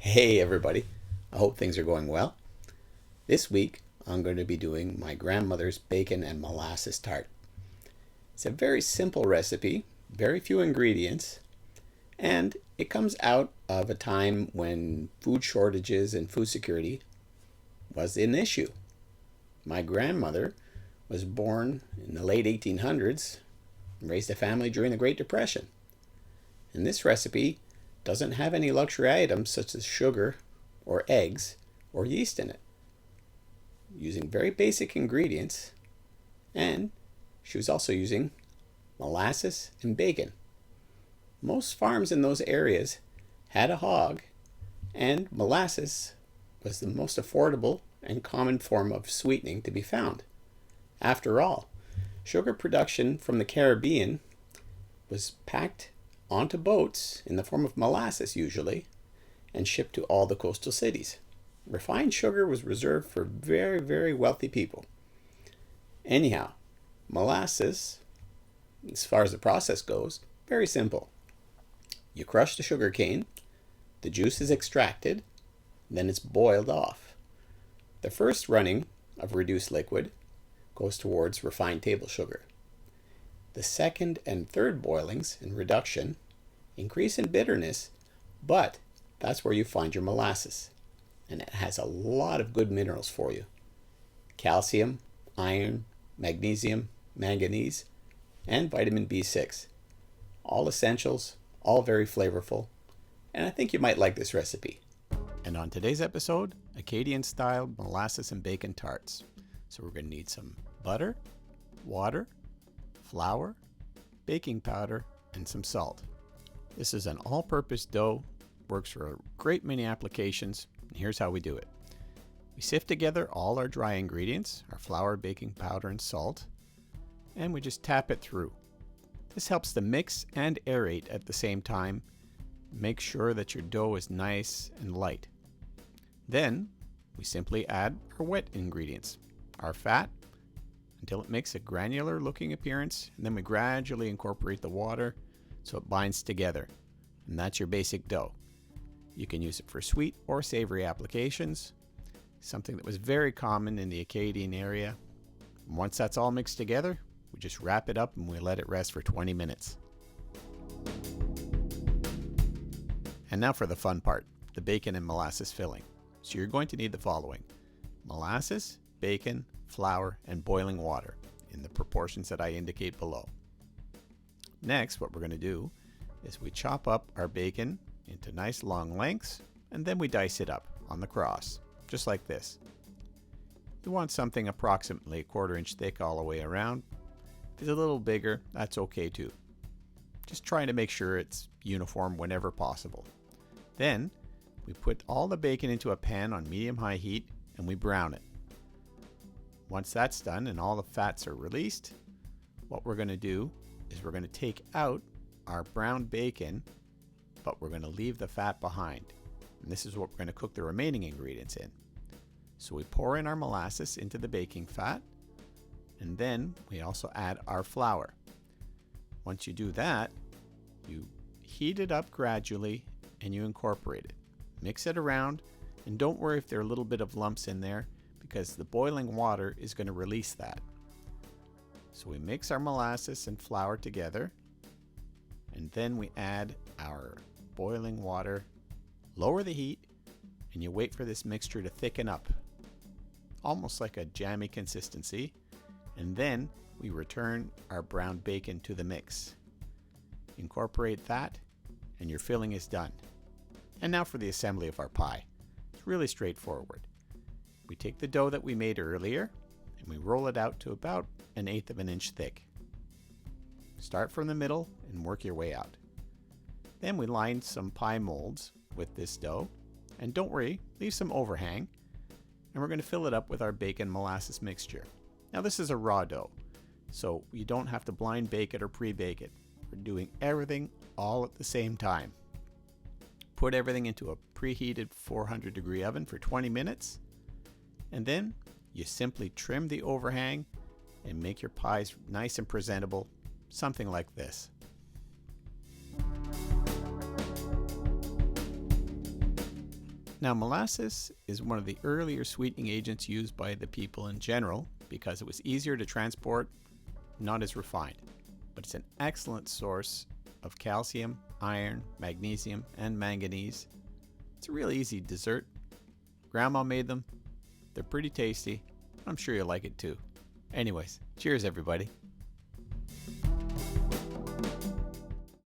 Hey everybody, I hope things are going well. This week I'm going to be doing my grandmother's bacon and molasses tart. It's a very simple recipe, very few ingredients, and it comes out of a time when food shortages and food security was an issue. My grandmother was born in the late 1800s and raised a family during the Great Depression. And this recipe doesn't have any luxury items such as sugar or eggs or yeast in it. Using very basic ingredients, and she was also using molasses and bacon. Most farms in those areas had a hog, and molasses was the most affordable and common form of sweetening to be found. After all, sugar production from the Caribbean was packed onto boats in the form of molasses usually and shipped to all the coastal cities. Refined sugar was reserved for very, very wealthy people. Anyhow, molasses, as far as the process goes, very simple. You crush the sugar cane, the juice is extracted, then it's boiled off. The first running of reduced liquid goes towards refined table sugar. The second and third boilings and reduction increase in bitterness, but that's where you find your molasses. And it has a lot of good minerals for you. Calcium, iron, magnesium, manganese, and vitamin B6. All essentials, all very flavorful, and I think you might like this recipe. And on today's episode, Acadian style molasses and bacon tarts. So we're going to need some butter, water, flour, baking powder, and some salt. This is an all-purpose dough, works for a great many applications, and here's how we do it. We sift together all our dry ingredients, our flour, baking powder, and salt, and we just tap it through. This helps to mix and aerate at the same time. Make sure that your dough is nice and light. Then we simply add our wet ingredients, our fat, until it makes a granular looking appearance, and then we gradually incorporate the water so it binds together. And that's your basic dough. You can use it for sweet or savory applications, something that was very common in the Acadian area. And once that's all mixed together, we just wrap it up and we let it rest for 20 minutes. And now for the fun part, the bacon and molasses filling. So you're going to need the following: molasses, bacon, flour, and boiling water in the proportions that I indicate below. Next, what we're going to do is we chop up our bacon into nice long lengths, and then we dice it up on the cross, just like this. You want something approximately 1/4 inch thick all the way around. If it's a little bigger, that's okay too. Just trying to make sure it's uniform whenever possible. Then we put all the bacon into a pan on medium-high heat and we brown it. Once that's done and all the fats are released, what we're going to do is we're going to take out our browned bacon, but we're going to leave the fat behind. And this is what we're going to cook the remaining ingredients in. So we pour in our molasses into the baking fat, and then we also add our flour. Once you do that, you heat it up gradually and you incorporate it. Mix it around, and don't worry if there are a little bit of lumps in there, because the boiling water is going to release that. So we mix our molasses and flour together, and then we add our boiling water, lower the heat, and you wait for this mixture to thicken up, almost like a jammy consistency, and then we return our browned bacon to the mix. Incorporate that, and your filling is done. And now for the assembly of our pie. It's really straightforward. We take the dough that we made earlier, and we roll it out to about 1/8 of an inch thick. Start from the middle and work your way out. Then we line some pie molds with this dough, and don't worry, leave some overhang, and we're going to fill it up with our bacon molasses mixture. Now this is a raw dough, so you don't have to blind bake it or pre-bake it. We're doing everything all at the same time. Put everything into a preheated 400-degree oven for 20 minutes, and then you simply trim the overhang and make your pies nice and presentable, something like this. Now, molasses is one of the earlier sweetening agents used by the people in general because it was easier to transport, not as refined. But it's an excellent source of calcium, iron, magnesium, and manganese. It's a really easy dessert. Grandma made them. They're pretty tasty. I'm sure you'll like it too. Anyways, cheers everybody.